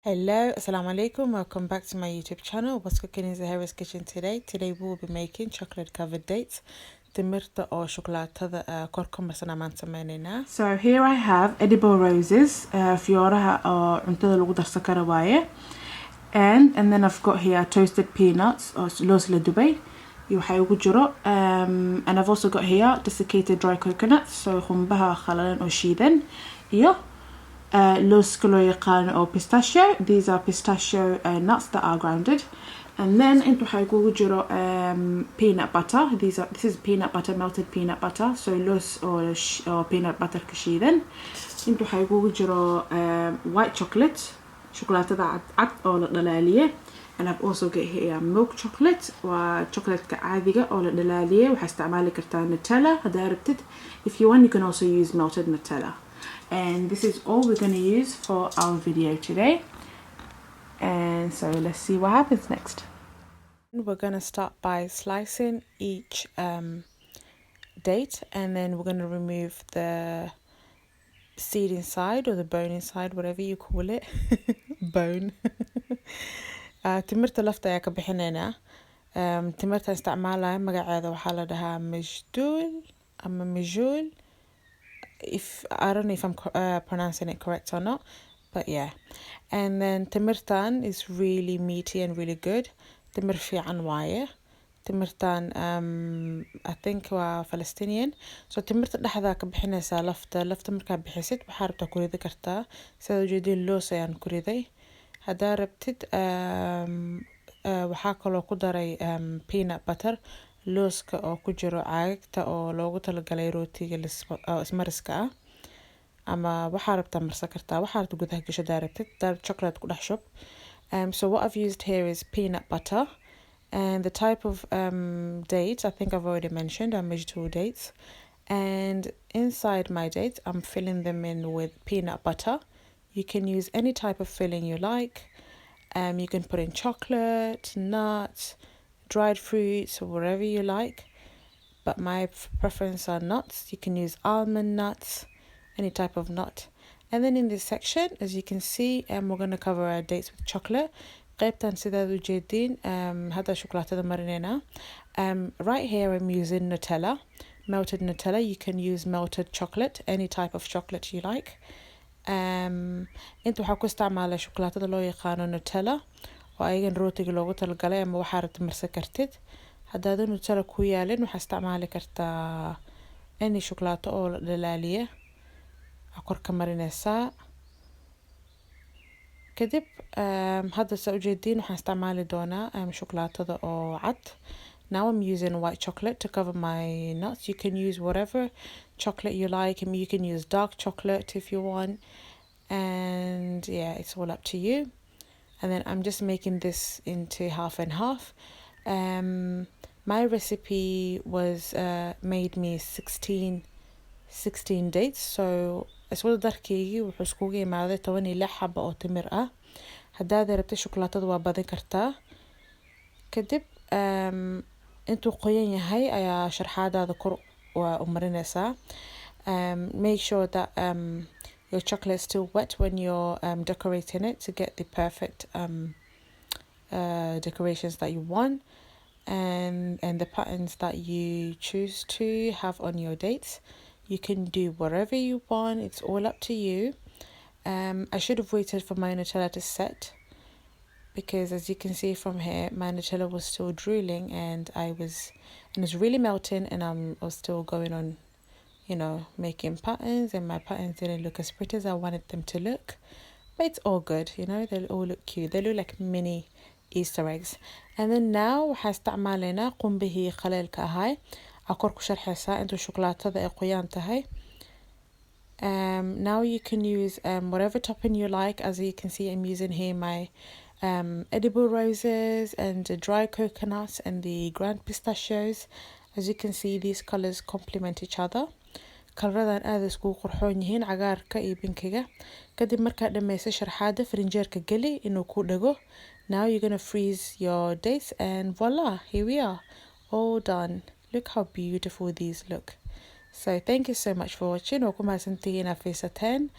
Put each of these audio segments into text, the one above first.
Hello, assalamu alaikum, welcome back to my YouTube channel. What's cooking in Zahira's kitchen today? Today we will be making chocolate covered dates. Timirta or Shukulatada korka masana mantamanina. So here I have edible roses, fioraha or cuntada lagu darsan karo waaye. And then I've got here toasted peanuts or loos la dubay. Waxay ugu jiro and I've also got here desiccated dry coconuts, so khumbaha khalalan oo shiidan iyo looska loo yaqaano oo pistachio. These are pistachio nuts that are grounded. And then inta waxaa kugu jiro peanut butter. This is peanut butter, melted peanut butter. So loos oo peanut butter ka shiidan. Inta waxaa kugu jiro white chocolate, shukulatada cad oo la dhalaaliye. And I've also got here milk chocolate waa chocolate-ka caadiga oo la dhalaaliye. Waxaa isticmaali kartaa Nutella hadaa rabtid. If you want, you can also use melted Nutella. And this is all we're going to use for our video today. And so let's see what happens next. We're going to start by slicing each date, and then we're going to remove the seed inside or the bone inside, whatever you call it. Bone. Timirta lafta ayaa ka bixinayna. Timirta isticmaalaya magaceeda waxaa la dhahaa majdool ama majul. I don't know if I'm pronouncing it correct or not, but yeah. And then timirtan is really meaty and really good. Timir fiican waaye. Timirtan I think waa Palestinian. So timirta dhexda ka bixinaysa lafta markaa bixisid waxaa rabtaa ku ridi kartaa. Sida ujeedin loos ayaan ku riday. Hadaa rabtid waxaa kaloo ku daray peanut butter, looska oo ku jiro caagagta oo loogu talagalay rootiga ismariska ah, ama waxaa rabtaa marsan kartaa, waxaa rabta gudaha gasho hadaa rabtid, chocolate ku dhex shub. So what I've used here is peanut butter, and the type of dates I think I've already mentioned are vegetable dates. And inside my dates I'm filling them in with peanut butter. You can use any type of filling you like. You can put in chocolate, nuts, dried fruits, or whatever you like. But my preference are nuts. You can use almond nuts, any type of nut. And then in this section, as you can see, we're going to cover our dates with chocolate. qaybtan sidaad u jeedin hada shukulatada marinayna. Right here I'm using Nutella, melted Nutella. You can use melted chocolate, any type of chocolate you like. inta waxaa ku isticmaala shukulatada loo yaqaano Nutella oo ayagan rootiga loogu talagalay ama waxaa rabta marsan kartid. Haddaad Nutella ku yaalin waxaa isticmaali kartaa any shukulaato oo la dhalaaliye korka marinaysaa. kadib hadda saa ujeedin waxaan isticmaali doonaa shukulaatada oo cad. Now I'm using white chocolate to cover my nuts. You can use whatever chocolate you like. You can use dark chocolate if you want. And yeah, it's all up to you. And then I'm just making this into half and half. My recipe was made me 16 dates. So aswada darkeygii wuxuu iskugu imaaday 16 xabo oo timir ah. Haddaad rabtid shukulaatada waa badin kartaa. kadib intuu qoyan yahay ayaa sharxaadaada kor u marinaysaa. Make sure that your chocolate is still wet when you're decorating it to get the perfect decorations that you want and the patterns that you choose to have on your dates. You can do whatever you want. It's all up to you. I should have waited for my Nutella to set, because as you can see from here, my Nutella was still drooling and it was really melting, and I was still going on, making patterns, and my patterns didn't look as pretty as I wanted them to look. But it's all good, they all look cute. They look like mini Easter eggs. And then now waxaa isticmaaleyna qumbihii qaleelka ahay akor ku sharxaysaa intuu shukulaatada ay qoyaan tahay. Now you can use whatever topping you like. As you can see, I'm using here my edible roses and the dry coconuts and the ground pistachios. As you can see, these colors complement each other. Colorada aad isku qurxoon yihiin, cagaarka iyo pinkiga. Kadib markaa dhameysay sharxaada frinjeerka gali inuu ku dhago. Now you're going to freeze your dates, and voila, here we are, all done. Look how beautiful these look. So thank you so much for watching. Waa ku mahadsantihiin aad fiirsateen.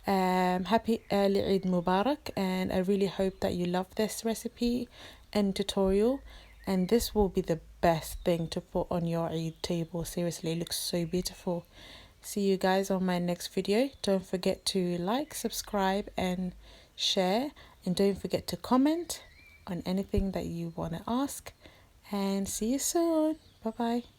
Happy early Eid Mubarak, and I really hope that you love this recipe and tutorial, and this will be the best thing to put on your Eid table. Seriously, it looks so beautiful. See you guys on my next video. Don't forget to like, subscribe and share, and don't forget to comment on anything that you want to ask, and see you soon. Bye bye.